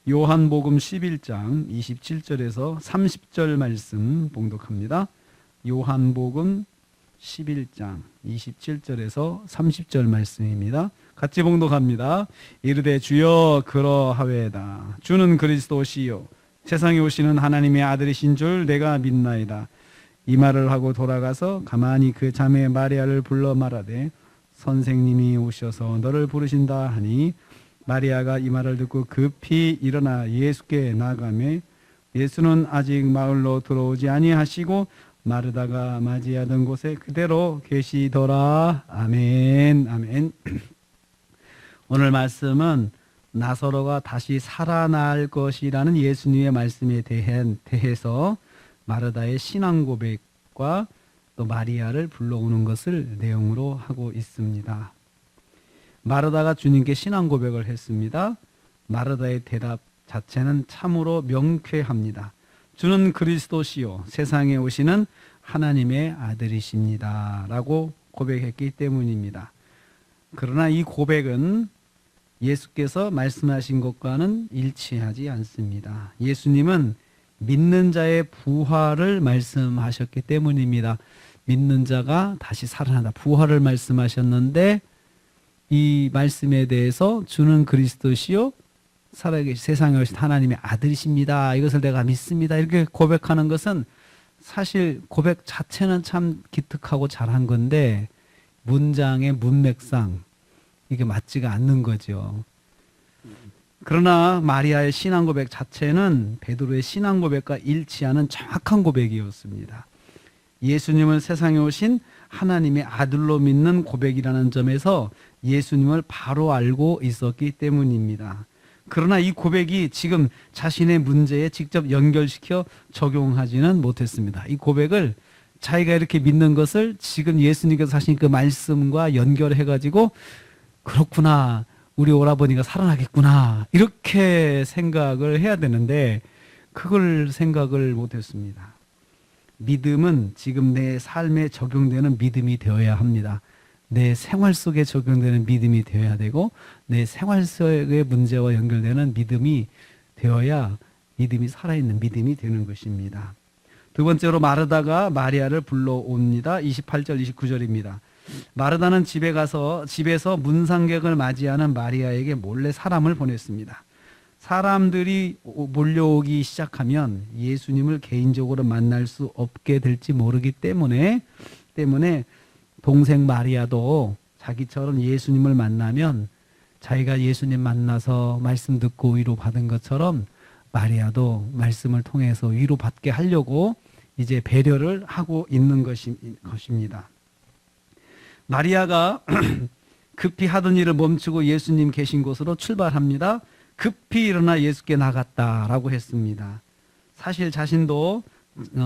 요한복음 11장 27절에서 30절 말씀 봉독합니다. 요한복음 11장 27절에서 30절 말씀입니다. 같이 봉독합니다. 이르되 주여 그러하외다. 주는 그리스도시요 세상에 오시는 하나님의 아들이신 줄 내가 믿나이다. 이 말을 하고 돌아가서 가만히 그 자매 마리아를 불러 말하되 선생님이 오셔서 너를 부르신다 하니 마리아가 이 말을 듣고 급히 일어나 예수께 나가매 예수는 아직 마을로 들어오지 아니하시고 마르다가 맞이하던 곳에 그대로 계시더라. 아멘. 아멘. 오늘 말씀은 나사로가 다시 살아날 것이라는 예수님의 말씀에 대해서 마르다의 신앙 고백과 또 마리아를 불러오는 것을 내용으로 하고 있습니다. 마르다가 주님께 신앙 고백을 했습니다. 마르다의 대답 자체는 참으로 명쾌합니다. 주는 그리스도시요 세상에 오시는 하나님의 아들이십니다 라고 고백했기 때문입니다. 그러나 이 고백은 예수께서 말씀하신 것과는 일치하지 않습니다. 예수님은 믿는 자의 부활을 말씀하셨기 때문입니다. 믿는 자가 다시 살아난다, 부활을 말씀하셨는데 이 말씀에 대해서 주는 그리스도시요 살아계신 세상에 오신 하나님의 아들이십니다, 이것을 내가 믿습니다, 이렇게 고백하는 것은 사실 고백 자체는 참 기특하고 잘한 건데 문장의 문맥상 이게 맞지가 않는 거죠. 그러나 마리아의 신앙 고백 자체는 베드로의 신앙 고백과 일치하는 정확한 고백이었습니다. 예수님을 세상에 오신 하나님의 아들로 믿는 고백이라는 점에서 예수님을 바로 알고 있었기 때문입니다. 그러나 이 고백이 지금 자신의 문제에 직접 연결시켜 적용하지는 못했습니다. 이 고백을 자기가 이렇게 믿는 것을 지금 예수님께서 하신 그 말씀과 연결해가지고 그렇구나, 우리 오라버니가 살아나겠구나, 이렇게 생각을 해야 되는데 그걸 생각을 못했습니다. 믿음은 지금 내 삶에 적용되는 믿음이 되어야 합니다. 내 생활 속에 적용되는 믿음이 되어야 되고 내 생활 속의 문제와 연결되는 믿음이 되어야 믿음이 살아있는 믿음이 되는 것입니다. 두 번째로 마르다가 마리아를 불러옵니다. 28절 29절입니다. 마르다는 집에서 문상객을 맞이하는 마리아에게 몰래 사람을 보냈습니다. 사람들이 몰려오기 시작하면 예수님을 개인적으로 만날 수 없게 될지 모르기 때문에 동생 마리아도 자기처럼 예수님을 만나면 자기가 예수님 만나서 말씀 듣고 위로받은 것처럼 마리아도 말씀을 통해서 위로받게 하려고 이제 배려를 하고 있는 것입니다. 마리아가 급히 하던 일을 멈추고 예수님 계신 곳으로 출발합니다. 급히 일어나 예수께 나갔다라고 했습니다. 사실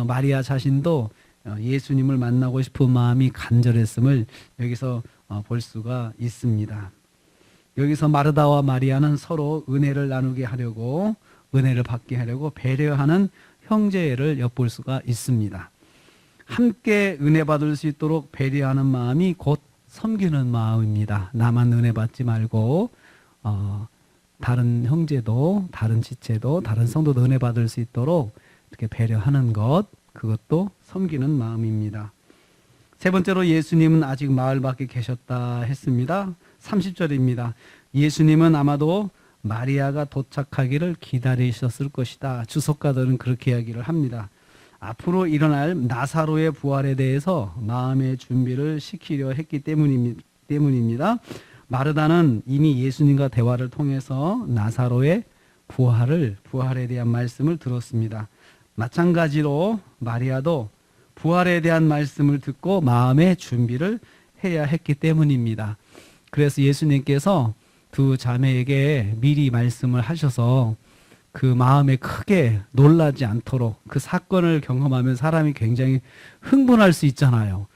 마리아 자신도 예수님을 만나고 싶은 마음이 간절했음을 여기서 볼 수가 있습니다. 여기서 마르다와 마리아는 서로 은혜를 나누게 하려고, 은혜를 받게 하려고 배려하는 형제를 엿볼 수가 있습니다. 함께 은혜 받을 수 있도록 배려하는 마음이 곧 섬기는 마음입니다. 나만 은혜 받지 말고 다른 형제도, 다른 지체도, 다른 성도도 은혜 받을 수 있도록 이렇게 배려하는 것, 그것도 섬기는 마음입니다. 세 번째로 예수님은 아직 마을 밖에 계셨다 했습니다. 30절입니다. 예수님은 아마도 마리아가 도착하기를 기다리셨을 것이다. 주석가들은 그렇게 이야기를 합니다. 앞으로 일어날 나사로의 부활에 대해서 마음의 준비를 시키려 했기 때문입니다. 마르다는 이미 예수님과 대화를 통해서 나사로의 부활에 대한 말씀을 들었습니다. 마찬가지로 마리아도 부활에 대한 말씀을 듣고 마음의 준비를 해야 했기 때문입니다. 그래서 예수님께서 두 자매에게 미리 말씀을 하셔서 그 마음에 크게 놀라지 않도록, 그 사건을 경험하면 사람이 굉장히 흥분할 수 있잖아요.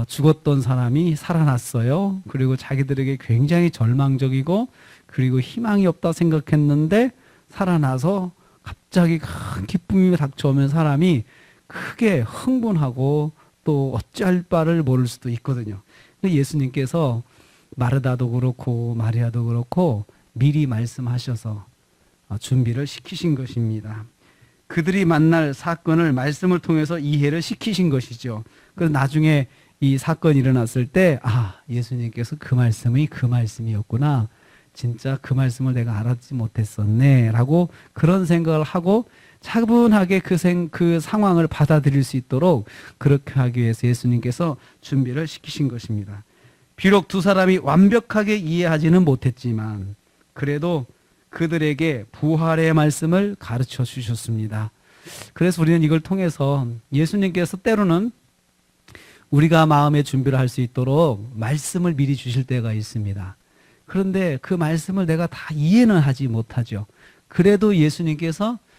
죽었던 사람이 살아났어요. 그리고 자기들에게 굉장히 절망적이고 그리고 희망이 없다 생각했는데 살아나서 갑자기 큰 기쁨이 닥쳐오면 사람이 크게 흥분하고 또 어찌할 바를 모를 수도 있거든요. 근데 예수님께서 마르다도 그렇고 마리아도 그렇고 미리 말씀하셔서 준비를 시키신 것입니다. 그들이 만날 사건을 말씀을 통해서 이해를 시키신 것이죠. 그래서 나중에 이 사건이 일어났을 때 예수님께서 그 말씀이 그 말씀이었구나. 진짜 그 말씀을 내가 알았지 못했었네 라고 그런 생각을 하고 차분하게 그 상황을 받아들일 수 있도록 그렇게 하기 위해서 예수님께서 준비를 시키신 것입니다. 비록 두 사람이 완벽하게 이해하지는 못했지만 그래도 그들에게 부활의 말씀을 가르쳐 주셨습니다. 그래서 우리는 이걸 통해서 예수님께서 때로는 우리가 마음의 준비를 할 수 있도록 말씀을 미리 주실 때가 있습니다. 그런데 그 말씀을 내가 다 이해는 하지 못하죠. 그래도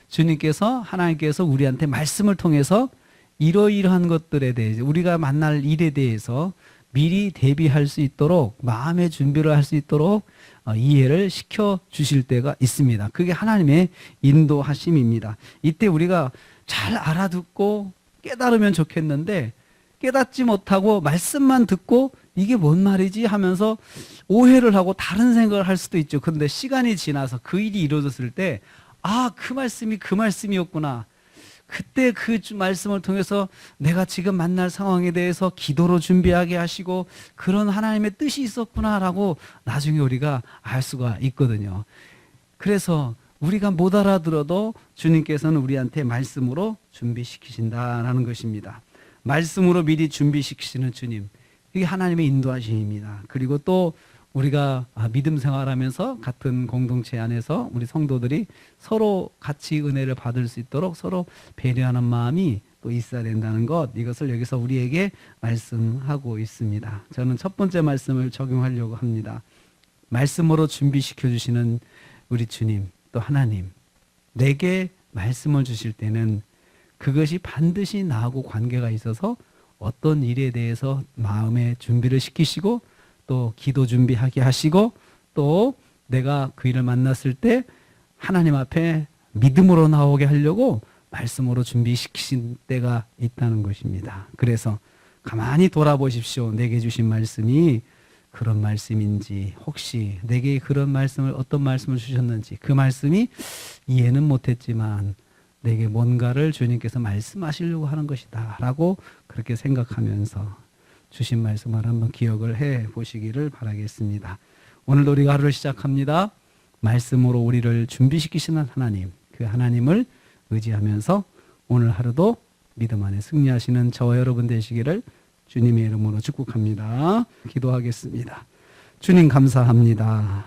주님께서 하나님께서 우리한테 말씀을 통해서 이러이러한 것들에 대해서 우리가 만날 일에 대해서 미리 대비할 수 있도록 마음의 준비를 할 수 있도록 이해를 시켜 주실 때가 있습니다. 그게 하나님의 인도하심입니다. 이때 우리가 잘 알아듣고 깨달으면 좋겠는데 깨닫지 못하고 말씀만 듣고 이게 뭔 말이지 하면서 오해를 하고 다른 생각을 할 수도 있죠. 그런데 시간이 지나서 그 일이 이루어졌을 때 그 말씀이 그 말씀이었구나. 그때 그 말씀을 통해서 내가 지금 만날 상황에 대해서 기도로 준비하게 하시고 그런 하나님의 뜻이 있었구나라고 나중에 우리가 알 수가 있거든요. 그래서 우리가 못 알아들어도 주님께서는 우리한테 말씀으로 준비시키신다라는 것입니다. 말씀으로 미리 준비시키시는 주님, 이게 하나님의 인도하심입니다. 그리고 또 우리가 믿음 생활하면서 같은 공동체 안에서 우리 성도들이 서로 같이 은혜를 받을 수 있도록 서로 배려하는 마음이 또 있어야 된다는 것, 이것을 여기서 우리에게 말씀하고 있습니다. 저는 첫 번째 말씀을 적용하려고 합니다. 말씀으로 준비시켜 주시는 우리 주님, 또 하나님, 내게 말씀을 주실 때는 그것이 반드시 나하고 관계가 있어서 어떤 일에 대해서 마음의 준비를 시키시고 또 기도 준비하게 하시고 또 내가 그 일을 만났을 때 하나님 앞에 믿음으로 나오게 하려고 말씀으로 준비시키신 때가 있다는 것입니다. 그래서 가만히 돌아보십시오. 내게 주신 말씀이 그런 말씀인지, 혹시 내게 그런 말씀을 어떤 말씀을 주셨는지, 그 말씀이 이해는 못했지만 내게 뭔가를 주님께서 말씀하시려고 하는 것이다 라고 그렇게 생각하면서 주신 말씀을 한번 기억을 해 보시기를 바라겠습니다. 오늘도 우리가 하루를 시작합니다. 말씀으로 우리를 준비시키시는 하나님, 그 하나님을 의지하면서 오늘 하루도 믿음 안에 승리하시는 저와 여러분 되시기를 주님의 이름으로 축복합니다. 기도하겠습니다. 주님 감사합니다.